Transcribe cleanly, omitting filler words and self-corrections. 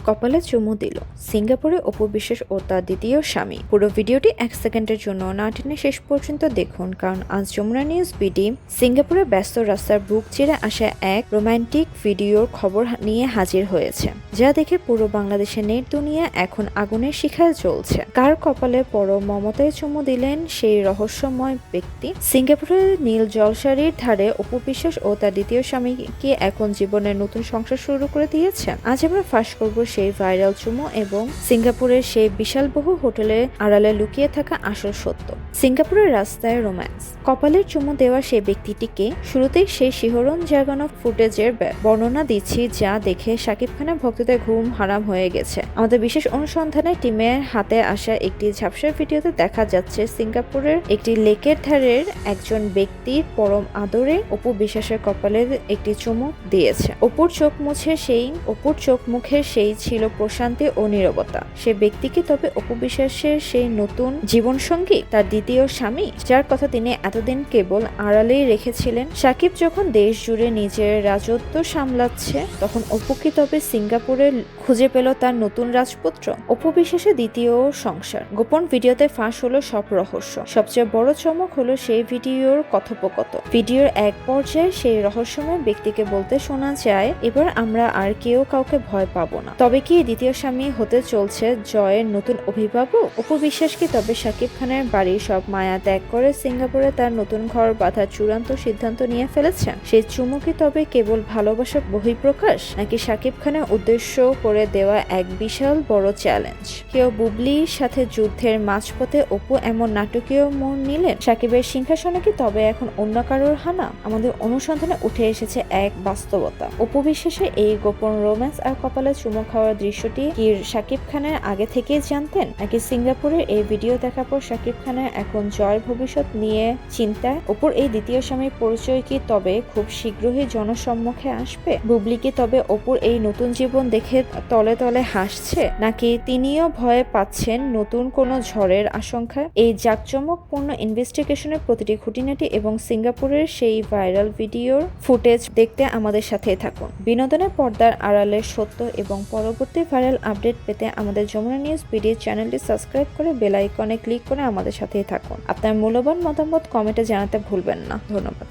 কপালে চুমু দিল সিঙ্গাপুরে অপু বিশ্বাস ও তার দ্বিতীয় স্বামী। পুরো ভিডিওটি 1 সেকেন্ডের জন্য না টেনে শেষ পর্যন্ত দেখুন, কারণ আজ যমুনা নিউজ বিডি সিঙ্গাপুরে ব্যস্ত রাস্তার বুক চিরে আসা এক রোমান্টিক ভিডিওর খবর নিয়ে হাজির হয়েছে, যা দেখে পুরো বাংলাদেশের নেট দুনিয়া এখন আগুনের শিখায় জ্বলছে। কার কপালে পরম মমতায় চুমু দিলেন সেই রহস্যময় ব্যক্তি? সিঙ্গাপুরের নীল জলসারির ধারে অপু বিশ্বাস ও তার দ্বিতীয় স্বামীকে এখন জীবনের নতুন সংসার শুরু করে দিয়েছে। আজ আমরা ফাঁস করব সেই ভাইরাল চুমু এবং সিঙ্গাপুরের সেই বিশালবহু হোটেলের আড়ালে লুকিয়ে থাকা আসল সত্য। সিঙ্গাপুরের রাস্তায় রোম্যান্স, কপালের চুমু দেওয়া সেই ব্যক্তিটিকে শুরুতেই সেই শিহরণ জাগানো ফুটেজের বর্ণনা দিচ্ছি, যা দেখে শাকিব খানের ভক্তদের ঘুম হারাম হয়ে গেছে। আমাদের বিশেষ অনুসন্ধানে টিমের হাতে আসা একটি ঝাপসার ভিডিওতে দেখা যাচ্ছে সিঙ্গাপুরের একটি লেকের ধারের একজন ব্যক্তির পরম আদরে অপু বিশ্বাসের কপালে একটি চুমু দিয়েছে। অপুর চোখ মুখে সেই ছিল প্রশান্তি ও নীরবতা। সে ব্যক্তিকে তবে অপু বিশ্বাসের সেই নতুন জীবনসঙ্গী, তার দ্বিতীয় স্বামী, যার কথা তিনি এতদিন কেবল আড়ালেই রেখেছিলেন। শাকিব যখন দেশ জুড়ে নিজের রাজত্ব সামলাচ্ছে, তখন অপু কি তবে সিঙ্গাপুরে খুঁজে পেল তার নতুন রাজপুত্র? অপু বিশ্বাসের দ্বিতীয় সংসার, গোপন ভিডিওতে ফাঁস হলো সব রহস্য। সবচেয়ে বড় চমক হলো সেই ভিডিওর কথোপকথন। ভিডিওর এক পর্যায়ে সেই রহস্যময় ব্যক্তিকে বলতে শোনা যায়, এবার আমরা আর কেউ কাউকে ভয় পাবো না। তবে কি দ্বিতীয় স্বামী হতে চলছে জয়ের নতুন অভিভাবক? অপু বিশ্বাস কি তবে শাকিব খানের বাড়ির সব মায়া ত্যাগ করে সিঙ্গাপুরে তার নতুন ঘর বাঁধার চূড়ান্ত সিদ্ধান্ত নিয়ে ফেলেছে? সেই চুমু কি তবে কেবল ভালোবাসার বহিঃপ্রকাশ, নাকি শাকিব খানের উদ্দেশ্য করে দেওয়া এক বিশাল বড় চ্যালেঞ্জ? কেউ বুবলির সাথে যুদ্ধের মাঝপথে অপু এমন নাটকীয় মোড় নিলেন? শাকিবের সিংহাসনে কি তবে এখন অন্য কারোর হানা? আমাদের অনুসন্ধানে উঠে এসেছে এক বাস্তবতা। অপু বিশ্বাসের এই গোপন রোম্যান্স আর কপালে চুমু খাওয়ার দৃশ্যটি কি শাকিব খানের আগে থেকেই জানতেন, নাকি সিঙ্গাপুরের এই ভিডিও দেখার পর শাকিব খানের এখন জয়ের ভবিষ্যৎ নিয়ে চিন্তায়? অপুর এই দ্বিতীয় স্বামীর পরিচয় কি তবে খুব শীঘ্রই জনসম্মুখে আসবে? বুবলি কি তবে অপুর এই নতুন জীবন দেখে তলে তলে হাসছে, নাকি তিনিও ভয় পাচ্ছেন নতুন কোনো ঝড়ের আশঙ্কায়? এই জাঁকজমকপূর্ণ ইনভেস্টিগেশনের প্রতিটি খুঁটিনাটি এবং সিঙ্গাপুরের সেই ভাইরাল ভিডিওর ফুটেজ দেখতে আমাদের সাথেই থাকুন। বিনোদনের পর্দার আড়ালের সত্য এবং পরবর্তী ভাইরাল আপডেট পেতে আমাদের যমুনা নিউজ বিডি চ্যানেলটি সাবস্ক্রাইব করে বেল আইকনে ক্লিক করে আমাদের সাথেই থাকুন। আপনার মূল্যবান মতামত কমেন্টে জানাতে ভুলবেন না। ধন্যবাদ।